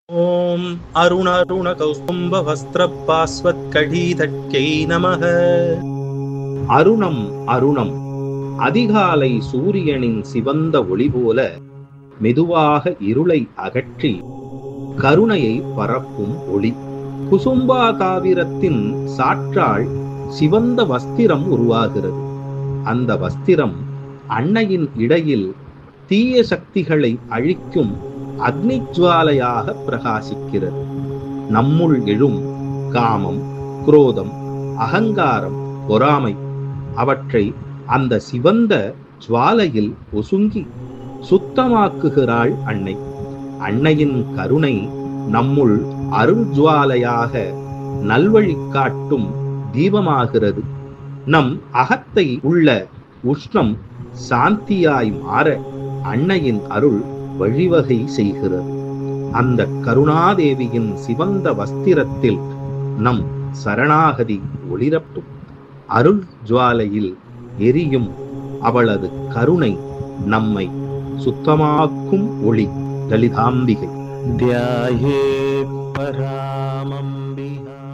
ஓம் அருண கௌஸ்தும்ப வஸ்திரபாஸ்வத்கடீதட்கை நமः. அருணம் அருணம் அதிகாலை சூரியனின் சிவந்த ஒளி போல மெதுவாக இருளை அகற்றி கருணையை பரப்பும் ஒளி. குசும்பா தாவரத்தின் சாற்றால் சிவந்த வஸ்திரம் உருவாகிறது. அந்த வஸ்திரம் அன்னையின் இடையில் தீய சக்திகளை அழிக்கும் அக்னி ஜுவாலையாக பிரகாசிக்கிறது. நம்முள் எழும் காமம், குரோதம், அகங்காரம், பொறாமை அவற்றை அந்த சிவந்த ஜுவாலையில் ஒசுங்கி சுத்தமாக்குகிறாள் அன்னை. அன்னையின் கருணை நம்முள் அருள் ஜுவாலையாக நல்வழி காட்டும் தீபமாகிறது. நம் அகத்தை உள்ள உஷ்ணம் சாந்தியாய் மாற அன்னையின் அருள் வழிவகை செய்கிறது. அந்த கருணாதேவியின் சிவந்த வஸ்திரத்தில் நம் சரணாகதி ஒளிரட்டும். அருள் ஜுவாலையில் எரியும் அவளது கருணை நம்மை சுத்தமாக்கும் ஒளி. லலிதாம்பிகை. தியாயே பராமம்